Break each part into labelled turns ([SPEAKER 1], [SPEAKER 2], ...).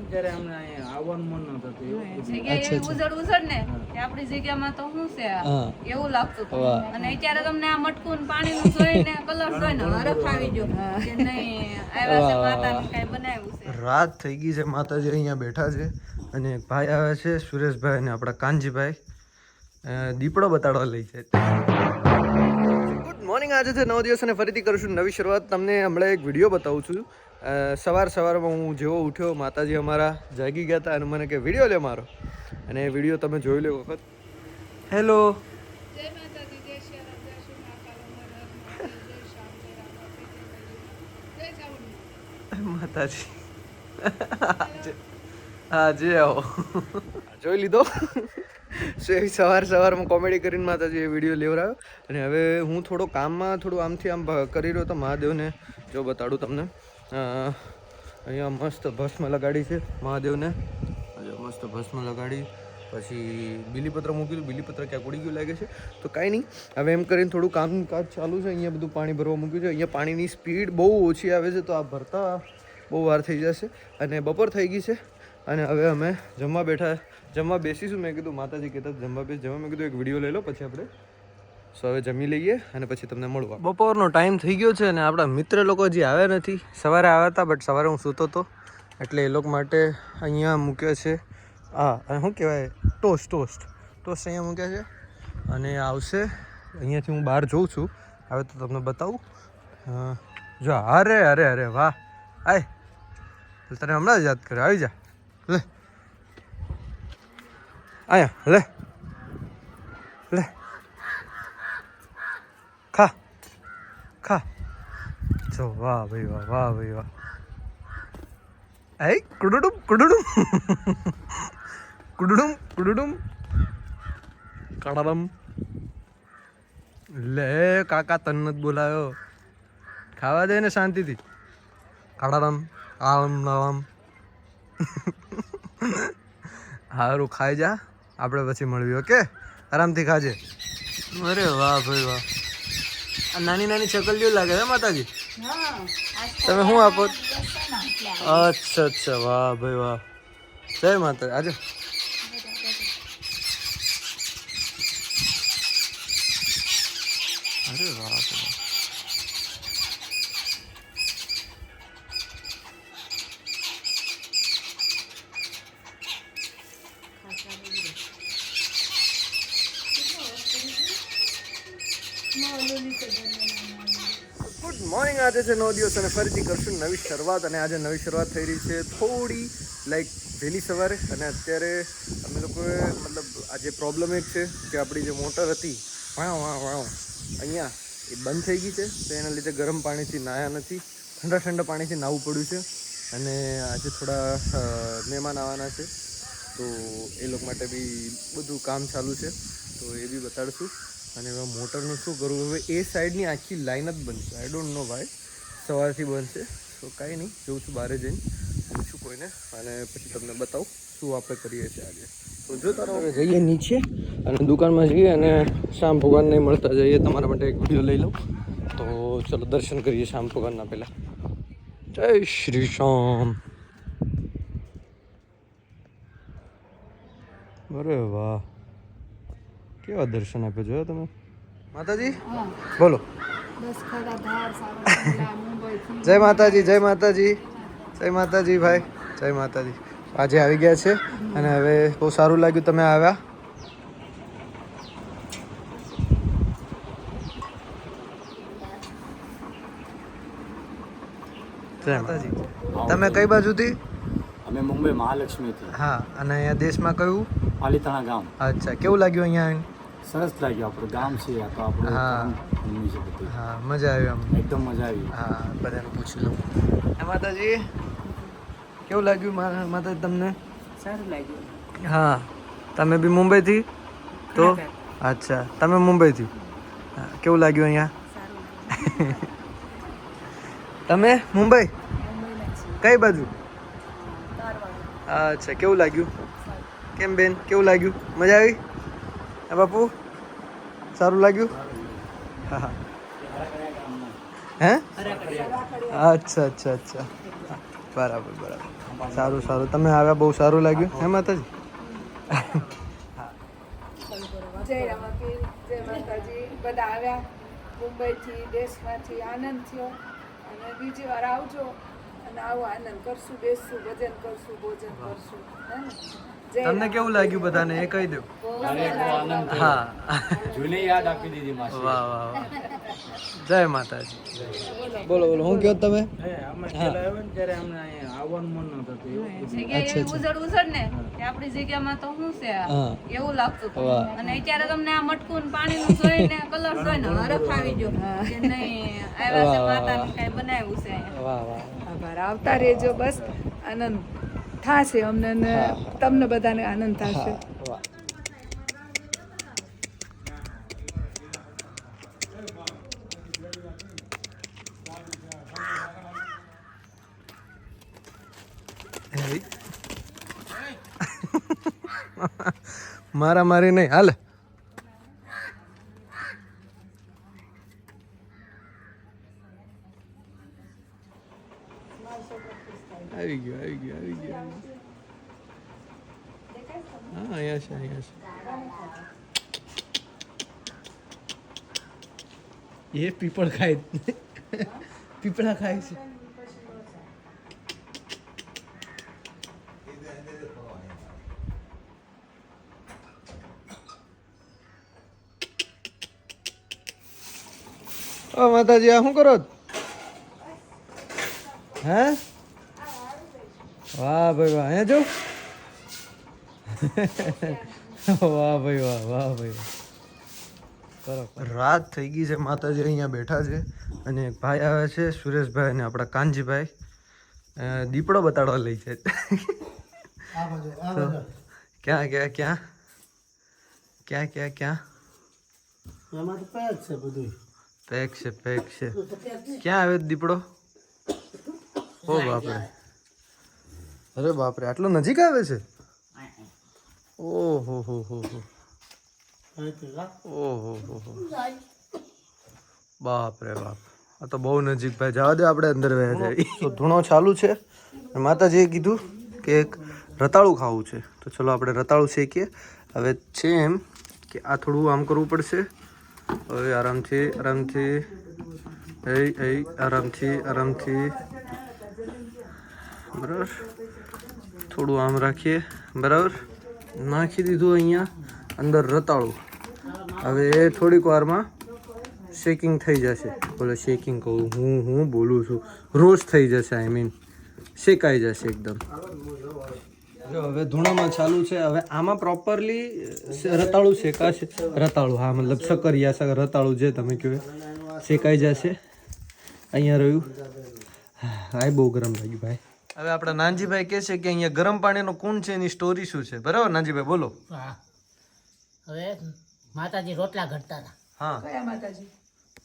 [SPEAKER 1] અત્યારે અમને અહીંયા આવવાનું મન ન થતું એવું
[SPEAKER 2] જગ્યા એવી ઉજળ ને કે આપણી જગ્યામાં તો શું છે એવું લાગતું હતું. અને અત્યારે તમને આ મટકું પાણીનું જોઈને કલર જોઈને હરખ આવી ગયો કે નહીં આવ્યા છે માતાનું કઈ બનાવ્યું છે.
[SPEAKER 3] રાત થઈ ગઈ છે, માતાજી અહીંયા બેઠા છે અને એક ભાઈ આવે છે સુરેશભાઈ અને આપણા કાનજીભાઈ દીપડો બતાડવા લઈ છે. ગુડ મોર્નિંગ, આજે છે 9 દિવસ અને ફરીથી કરીશું નવી શરૂઆત. તમને હમણાં એક વિડીયો બતાવું છું. સવારમાં હું જેવો ઉઠ્યો માતાજી અમારા જાગી ગયા હતા અને મને કે વિડીયો લે મારો, અને એ વિડીયો તમે જોઈ લો વખત. હેલો માતાજી, હા જે આવો જોઈ લીધો. સવારમાં કોમેડી કરીને માતાજી એ વિડીયો લેવડાવ્યો. અને હવે હું થોડો કામમાં થોડું આમથી આમ કરી રહ્યો તો મહાદેવને જો બતાડું તમને. અહીંયા મસ્ત ભસ્મ લગાડી છે મહાદેવને, મસ્ત ભસ્મ લગાડી પછી બીલીપત્ર મૂક્યું. બીલીપત્ર ક્યાંક ઉડી ગયું લાગે છે, તો કાંઈ નહીં. હવે એમ કરીને થોડું કામકાજ ચાલુ છે. અહીંયા બધું પાણી ભરવા મૂક્યું છે. અહીંયા પાણીની સ્પીડ બહુ ઓછી આવે છે, તો આ ભરતા બહુ વાર થઈ જશે. અને બપોર થઈ ગઈ છે અને હવે અમે જમવા બેસીશું. મેં કીધું માતાજી કહેતા જમવા મેં કીધું એક વિડીયો લઈ લો પછી આપણે હવે જમી લઈએ અને પછી તમને મળવા. બપોરનો ટાઈમ થઈ ગયો છે અને આપણા મિત્ર લોકો હજી આવ્યા નથી. સવારે આવ્યા હતા બટ સવારે હું સૂતો હતો એટલે એ લોકો માટે અહીંયા મૂક્યો છે. અને શું કહેવાય, ટોસ્ટ અહીંયા મૂક્યા છે અને આવશે. અહીંયાથી હું બહાર જોઉં છું, હવે તો તમને બતાવું. જો અરે વાહ, આય તને હમણાં જ યાદ કરે, આવી જા લે આયા લે ખા જો. વાહ ભાઈ વાહ. એ કુડુડુમ કડડમ. લે કાકા તને નથી બોલાયો, ખાવા દે ને શાંતિથી. કડડમ આમ સારું ખાઈ જા, આપણે પછી મળવી. ઓકે, આરામથી ખાજે. અરે વાહ ભાઈ વાહ, આ નાની ચકલીઓ લાગે છે માતાજી. તમે શું આપો? અચ્છા વાહ ભાઈ વાહ, જય માતા. આજે અરે વાહ. ગુડ મોર્નિંગ, આજે છે 9 દિવસ અને ફરીથી કરશું નવી શરૂઆત. અને આજે નવી શરૂઆત થઈ રહી છે થોડી લાઈક વહેલી સવારે. અને અત્યારે અમે લોકોએ મતલબ આજે પ્રોબ્લેમ એક છે કે આપણી જે મોટર હતી અહીંયા એ બંધ થઈ ગઈ છે, તો એના લીધે ગરમ પાણીથી નાહ્યા નથી. ઠંડા પાણીથી નાહવું પડ્યું છે. અને આજે થોડા મહેમાન આવવાના છે, તો એ લોકો માટે બી બધું કામ ચાલુ છે, તો એ બી બતાડશું. અને હવે મોટરનું શું કરવું, હવે એ સાઈડની આખી લાઈન જ બનશે. આઈ ડોન્ટ નો ભાઈ, સવારથી બનશે. તો કાંઈ નહીં, જોઉં છું બહાર જઈને પૂછું કોઈને અને પછી તમને બતાવું શું આપણે કરીએ છીએ આજે. તો જો તારો જઈએ નીચે અને દુકાનમાં જઈએ અને શ્યામ ભગવાન નહીં મળતા જઈએ. તમારા માટે એક વિડીયો લઈ લઉં. તો ચલો દર્શન કરીએ શ્યામ ભગવાનના પહેલાં. જય શ્રી શ્યામ. અરે વાહ, કેવા દર્શન આપે જોયો તમે માતાજી. બોલો જય માતાજી ભાઈ, જય માતાજી. આજે આવી ગયા છે અને હવે બહુ સારું લાગ્યું તમે આવ્યા. જય માતાજી. તમે કઈ બાજુથી?
[SPEAKER 1] અમે મુંબઈ મહાલક્ષ્મીથી.
[SPEAKER 3] હા, અને અહીંયા દેશમાં કયું?
[SPEAKER 1] પાલીતાણા ગામ.
[SPEAKER 3] અચ્છા, કેવું લાગ્યું અહીંયા આવીને?
[SPEAKER 1] સરસ લાગ્યું, આપણું ગામ છે આ તો આપણું.
[SPEAKER 3] હા, મજા આવી આમ,
[SPEAKER 1] એકદમ મજા આવી.
[SPEAKER 3] હા, બધાને પૂછી લઉં. માતાજી કેવું લાગ્યું માતાજી તમને?
[SPEAKER 2] સારું લાગ્યું.
[SPEAKER 3] હા, તમે બી મુંબઈથી? તો અચ્છા, તમે મુંબઈથી. હા, કેવું લાગ્યું અહીંયા? તમે મુંબઈ કઈ બાજુ? અચ્છા, કેવું લાગ્યું? કેમ બેન, કેવું લાગ્યું? મજા આવી? હા બાપુ, સારું લાગ્યું? હા. હે? અચ્છા બરાબર. સારું સારું, તમે આવ્યા બહુ સારું લાગ્યું હે માતાજી.
[SPEAKER 4] જય રામાપીર, જય માતાજી. બધા આવ્યા મુંબઈથી, દેશમાંથી, આનંદ થયો. અને બીજી વાર આવજો અને આવો આનંદ કરશું, બેસશું, ભજન કરશું, ભોજન કરશું. હે ને? જય
[SPEAKER 3] તમને કેવું લાગ્યું બધાને એ કહી દો. હા
[SPEAKER 1] જૂની યાદ આપી દીધી માસી.
[SPEAKER 3] વાહ વાહ વાહ, જય માતાજી. બોલો બોલો, હું કહો તમે?
[SPEAKER 2] જગ્યા એવી ઉજળ ને કે આપણી જગ્યામાં તો શું છે એવું લાગતું હતું. અને અત્યારે તમને આ મટકું ને પાણીનું જોઈને કલર જોઈને હરખ આવી ગયો કે નહીં આવ્યા છે માતાનું કઈ બનાવ્યું છે અહીંયા.
[SPEAKER 3] વાહ વાહ,
[SPEAKER 4] આભાર. આવતા રહેજો, બસ આનંદ થશે અમને ને તમને બધાને આનંદ થશે.
[SPEAKER 3] વાહ. મારા મારી નહીં હાલ. આવી ગયો આવી ગયો આવી ગયો. હા અહીંયા છે અહીંયા છે. એ પીપળ ખાય પીપળા ખાય છે. ઓ માતાજી, આ શું કરો? હે વાહ ભાઈ વાહ, અહીંયા જો. વાહ ભાઈ વાહ, વાહ ભાઈ વાહ. બરાબર, રાત થઈ ગઈ છે, માતાજી અહીંયા બેઠા છે અને એક ભાઈ આવે છે સુરેશભાઈ અને આપણા કાનજીભાઈ દીપડો બતાડવા લઈ છે. ક્યાં ક્યાં ક્યાં ક્યાં ક્યાં ક્યાં
[SPEAKER 1] એમાં તો પેક છે બધું.
[SPEAKER 3] પેક છે પેક છે. ક્યાં આવે દીપડો? ઓ બાપરે, અરે બાપરે, આટલો નજીક આવે છે? ઓહો હો હો હો, ઓહો હો હો, બાપ રે બાપ, આ તો બહુ નજીક. ભાઈ જવા દે, આપણે અંદર વહ્યા જાય. તો ધૂણો ચાલુ છે. માતાજીએ કીધું કે એક રતાળું ખાવું છે, તો ચલો આપણે રતાળું શેકીએ. હવે છે એમ કે આ થોડું આમ કરવું પડશે. હવે આરામથી આરામથી આરામથી આરામથી, બરાબર. થોડું આમ રાખીએ, બરાબર. નાખી દીધું અહીંયા અંદર રતાળું. હવે એ થોડીક વારમાં શેકિંગ થઈ જશે. બોલો શેકિંગ કહું હું બોલું છું, રોસ્ટ થઈ જશે, આઈ મીન શેકાઈ જશે એકદમ. જો હવે ધૂણામાં ચાલુ છે. હવે આમાં પ્રોપરલી રતાળું શેકાશે. રતાળું, હા, મતલબ સકરિયા રતાળું જે તમે કહો શેકાઈ જશે. અહીંયા રહ્યું. હા, બહુ ગરમ લાગ્યું ભાઈ. હવે આપણા નાનજીભાઈ કહે છે કે અહીંયા ગરમ પાણીનો કુંડ છે, એની સ્ટોરી શું છે? બરાબર નાનજીભાઈ, બોલો.
[SPEAKER 5] હવે માતાજી રોટલા ઘડતા હતા.
[SPEAKER 3] હા,
[SPEAKER 4] કયા માતાજી?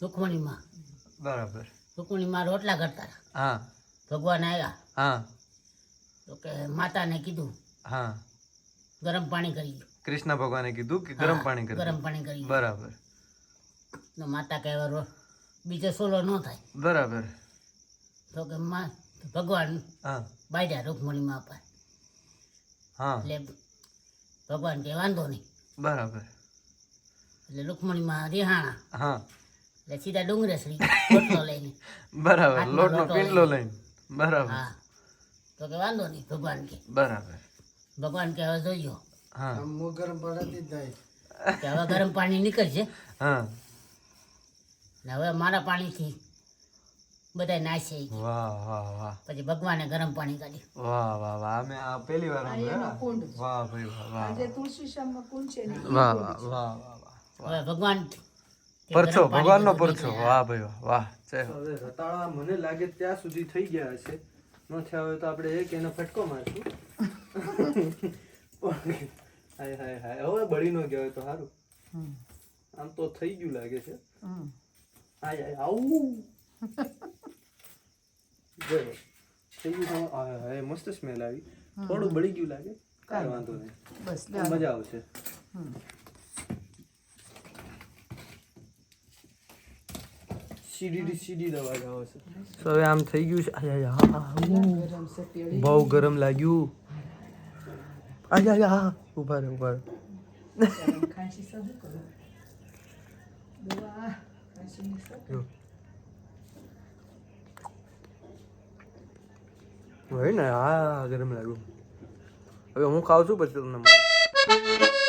[SPEAKER 5] રૂકમણીમાં.
[SPEAKER 3] બરાબર.
[SPEAKER 5] રૂકમણીમાં રોટલા ઘડતા હતા.
[SPEAKER 3] હા
[SPEAKER 5] ભગવાન આવ્યા
[SPEAKER 3] હા
[SPEAKER 5] તો કે માતાને કીધું
[SPEAKER 3] હા,
[SPEAKER 5] ગરમ પાણી કરી દો.
[SPEAKER 3] કૃષ્ણ ભગવાને કીધું કે ગરમ પાણી કરી.
[SPEAKER 5] ગરમ પાણી કરી દો.
[SPEAKER 3] બરાબર
[SPEAKER 5] તો માતા કહેવા બીજો સોલો ન થાય.
[SPEAKER 3] બરાબર.
[SPEAKER 5] તો કે ભગવાન
[SPEAKER 3] હા
[SPEAKER 5] બાજ્યા રૂકમણીમાં આપે.
[SPEAKER 3] હા,
[SPEAKER 5] એટલે ભગવાન કે વાંધો નહીં.
[SPEAKER 3] બરાબર.
[SPEAKER 5] એટલે રૂકમણીમાં રિહાણા
[SPEAKER 3] હા,
[SPEAKER 5] એટલે સીધા ડુંગરેશ્વરી રોટલો લઈને.
[SPEAKER 3] બરાબર.
[SPEAKER 5] હાથમાં
[SPEAKER 3] લોટનો
[SPEAKER 5] લોટો
[SPEAKER 3] પીંડલો
[SPEAKER 5] લઈને.
[SPEAKER 3] લઈને. બરાબર.
[SPEAKER 5] હા, તો કે વાંધો નહીં. ભગવાન કે
[SPEAKER 3] બરાબર.
[SPEAKER 5] ભગવાન કે હવે જોઈજો
[SPEAKER 3] હા
[SPEAKER 5] કે હવે ગરમ પાણી નીકળશે
[SPEAKER 3] હા,
[SPEAKER 5] ને હવે મારા પાણીથી બધા નાશે.
[SPEAKER 3] વાહ વાહ વાહ,
[SPEAKER 5] પછી ભગવાને ગરમ પાણી કાઢ્યું.
[SPEAKER 3] વાહ વાહ વાહ. અમે આ પહેલી વાર સાંભળ્યું.
[SPEAKER 4] કુંડ.
[SPEAKER 3] વાહ ભાઈ વાહ વાહ
[SPEAKER 4] જે તુલસી શ્યામમાં કુંડ છે ને,
[SPEAKER 3] વાહ વાહ વાહ વાહ વાહ.
[SPEAKER 5] હવે ભગવાન
[SPEAKER 3] પરછો, ભગવાનનો પરછો. વાહ ભાઈ વાહ વાહ. હવે રતાળા મને લાગે ત્યાં સુધી થઈ ગયા હશે. ન થયા હોય તો આપણે એક એને ફટકો મારશું. હાય હાય હાય, હવે બળી ન ગયા હોય તો સારું. આમ તો થઈ ગયું લાગે છે. હાય હાય આવું જો થઈ ગયું. હાય હાય, મસ્ત સ્મેલ આવી. થોડું બળી ગયું લાગે, કાંઈ વાંધો નહીં,
[SPEAKER 4] બસ
[SPEAKER 3] મજા આવશે. સીધી અવાજ આવે છે. તો હવે આમ થઈ ગયું છે. બહુ ગરમ લાગ્યું. ઉભા રહે. જો. હોય ને ગરમ લાગ્યું. હવે હું ખાઉં છું પછી તમને મળું.